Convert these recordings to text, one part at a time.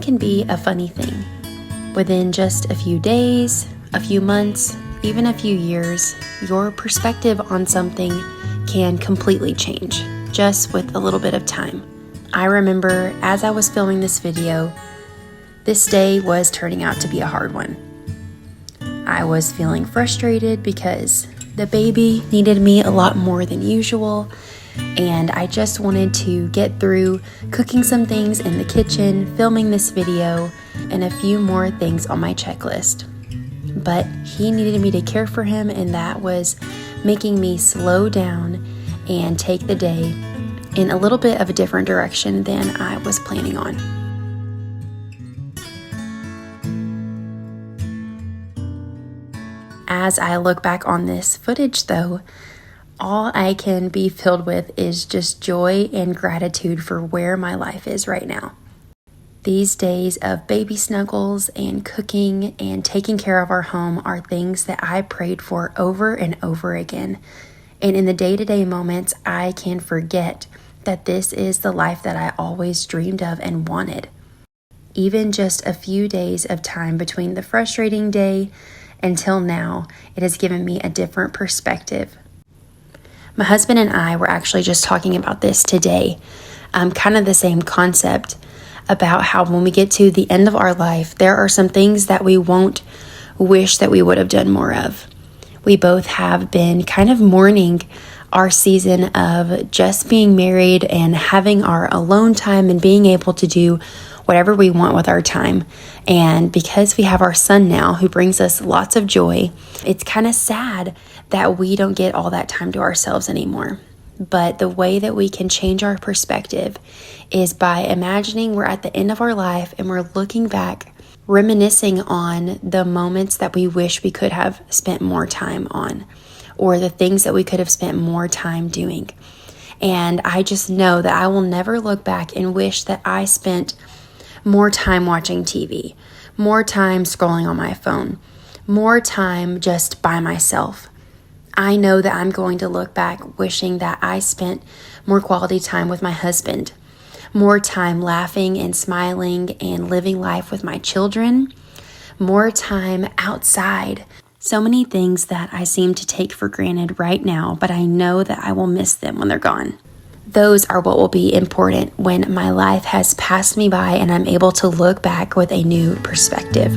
can be a funny thing. Within just a few days, a few months, even a few years, your perspective on something can completely change, just with a little bit of time. I remember as I was filming this video, this day was turning out to be a hard one. I was feeling frustrated because the baby needed me a lot more than usual, and I just wanted to get through cooking some things in the kitchen, filming this video, and a few more things on my checklist. But he needed me to care for him, and that was making me slow down and take the day in a little bit of a different direction than I was planning on. As I look back on this footage though, all I can be filled with is just joy and gratitude for where my life is right now. These days of baby snuggles and cooking and taking care of our home are things that I prayed for over and over again. And in the day-to-day moments, I can forget that this is the life that I always dreamed of and wanted. Even just a few days of time between the frustrating day until now, it has given me a different perspective. My husband and I were actually just talking about this today, kind of the same concept about how when we get to the end of our life, there are some things that we won't wish that we would have done more of. We both have been kind of mourning our season of just being married and having our alone time and being able to do whatever we want with our time. And because we have our son now who brings us lots of joy, it's kind of sad that we don't get all that time to ourselves anymore. But the way that we can change our perspective is by imagining we're at the end of our life and we're looking back, reminiscing on the moments that we wish we could have spent more time on, or the things that we could have spent more time doing. And I just know that I will never look back and wish that I spent more time watching TV, more time scrolling on my phone, more time just by myself. I know that I'm going to look back wishing that I spent more quality time with my husband, more time laughing and smiling and living life with my children, more time outside. So many things that I seem to take for granted right now, but I know that I will miss them when they're gone. Those are what will be important when my life has passed me by and I'm able to look back with a new perspective.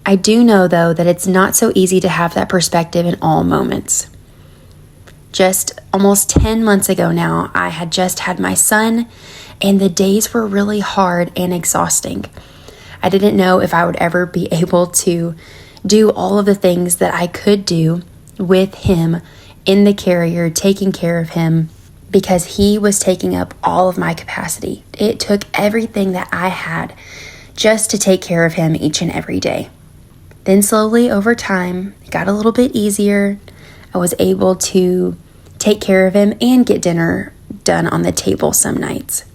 I do know, though, that it's not so easy to have that perspective in all moments. Just almost 10 months ago now, I had just had my son, and the days were really hard and exhausting. I didn't know if I would ever be able to do all of the things that I could do with him in the carrier, taking care of him, because he was taking up all of my capacity. It took everything that I had just to take care of him each and every day. Then slowly over time, it got a little bit easier. I was able to take care of him and get dinner done on the table some nights.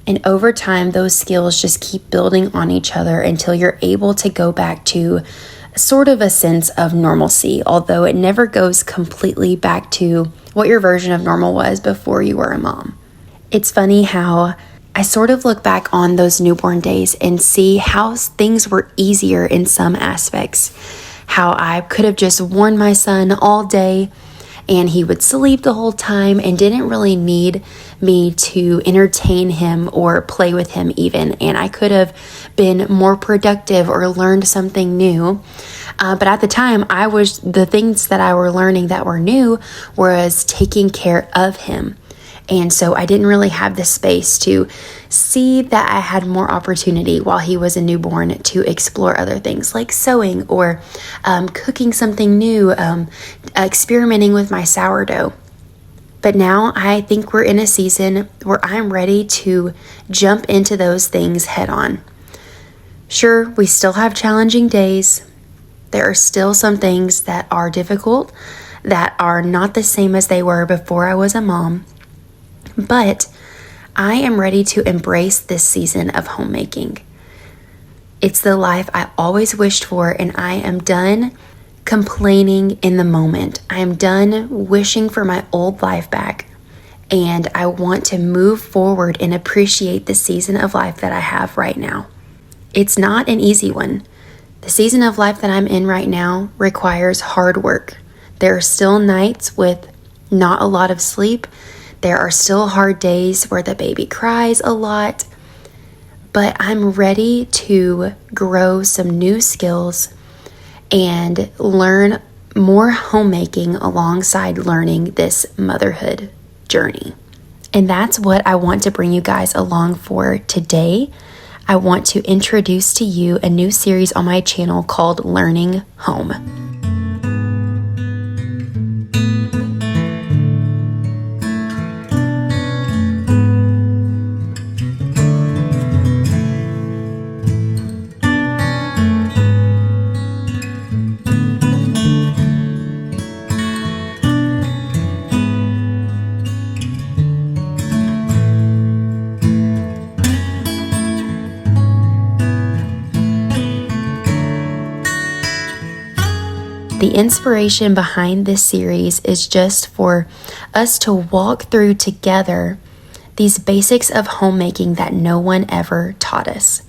And over time, those skills just keep building on each other until you're able to go back to sort of a sense of normalcy, although it never goes completely back to what your version of normal was before you were a mom. It's funny how I sort of look back on those newborn days and see how things were easier in some aspects. How I could have just worn my son all day and he would sleep the whole time and didn't really need me to entertain him or play with him even. And I could have been more productive or learned something new. But at the time, the things that I were learning that were new was taking care of him. And so I didn't really have the space to see that I had more opportunity while he was a newborn to explore other things like sewing or cooking something new, experimenting with my sourdough. But now I think we're in a season where I'm ready to jump into those things head on. Sure, we still have challenging days. There are still some things that are difficult, that are not the same as they were before I was a mom. But I am ready to embrace this season of homemaking. It's the life I always wished for, and I am done complaining in the moment. I am done wishing for my old life back, and I want to move forward and appreciate the season of life that I have right now. It's not an easy one. The season of life that I'm in right now requires hard work. There are still nights with not a lot of sleep. There are still hard days where the baby cries a lot. But I'm ready to grow some new skills and learn more homemaking alongside learning this motherhood journey. And that's what I want to bring you guys along for today. I want to introduce to you a new series on my channel called Learning Home. The inspiration behind this series is just for us to walk through together these basics of homemaking that no one ever taught us.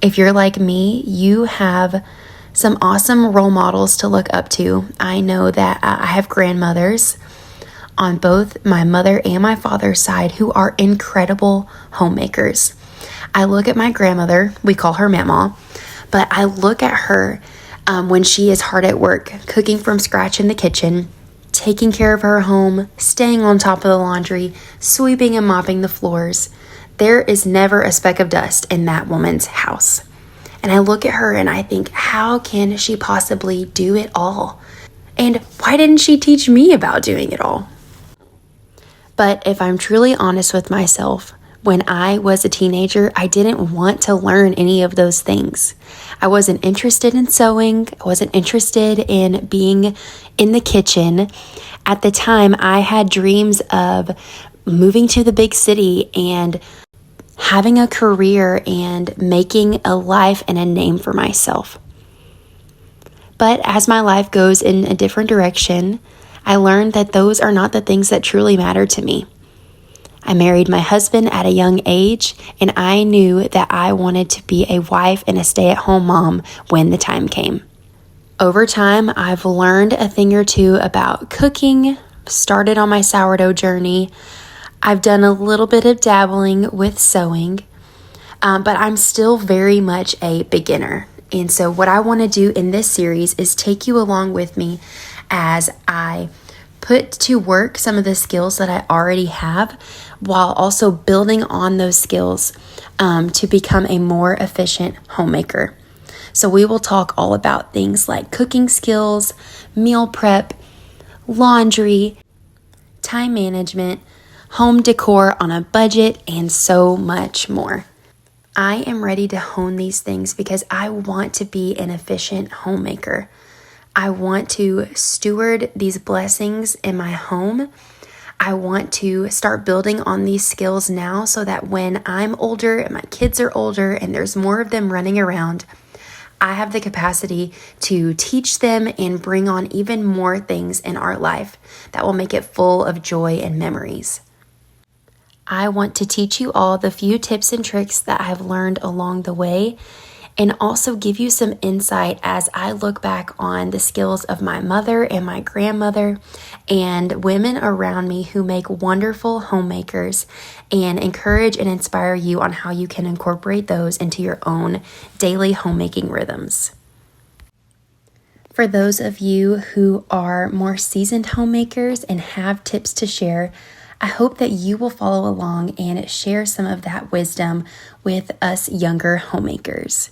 If you're like me, you have some awesome role models to look up to. I know that I have grandmothers on both my mother and my father's side who are incredible homemakers. I look at my grandmother, we call her Mama, but I look at her when she is hard at work, cooking from scratch in the kitchen, taking care of her home, staying on top of the laundry, sweeping and mopping the floors. There is never a speck of dust in that woman's house. And I look at her and I think, how can she possibly do it all? And why didn't she teach me about doing it all? But if I'm truly honest with myself, when I was a teenager, I didn't want to learn any of those things. I wasn't interested in sewing. I wasn't interested in being in the kitchen. At the time, I had dreams of moving to the big city and having a career and making a life and a name for myself. But as my life goes in a different direction, I learned that those are not the things that truly matter to me. I married my husband at a young age, and I knew that I wanted to be a wife and a stay-at-home mom when the time came. Over time, I've learned a thing or two about cooking, started on my sourdough journey. I've done a little bit of dabbling with sewing, but I'm still very much a beginner. And so what I want to do in this series is take you along with me as I put to work some of the skills that I already have, while also building on those skills to become a more efficient homemaker. So we will talk all about things like cooking skills, meal prep, laundry, time management, home decor on a budget, and so much more. I am ready to hone these things because I want to be an efficient homemaker. I want to steward these blessings in my home. I want to start building on these skills now so that when I'm older and my kids are older and there's more of them running around, I have the capacity to teach them and bring on even more things in our life that will make it full of joy and memories. I want to teach you all the few tips and tricks that I've learned along the way, and also give you some insight as I look back on the skills of my mother and my grandmother and women around me who make wonderful homemakers, and encourage and inspire you on how you can incorporate those into your own daily homemaking rhythms. For those of you who are more seasoned homemakers and have tips to share, I hope that you will follow along and share some of that wisdom with us younger homemakers.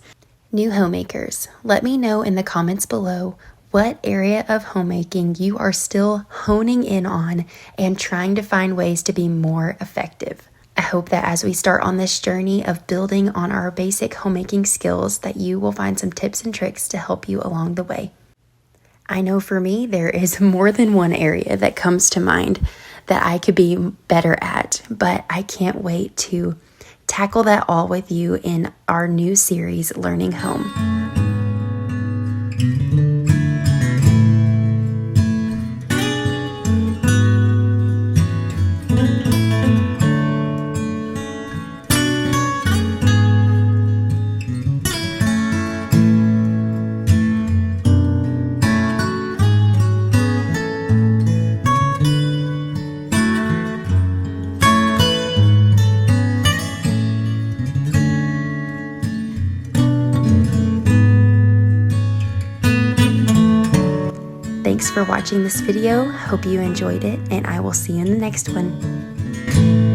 New homemakers, let me know in the comments below, what area of homemaking you are still honing in on and trying to find ways to be more effective. I hope that as we start on this journey of building on our basic homemaking skills, that you will find some tips and tricks to help you along the way. I know for me, there is more than one area that comes to mind that I could be better at, but I can't wait to tackle that all with you in our new series, Learning Home. Thanks for watching this video. Hope you enjoyed it, and I will see you in the next one.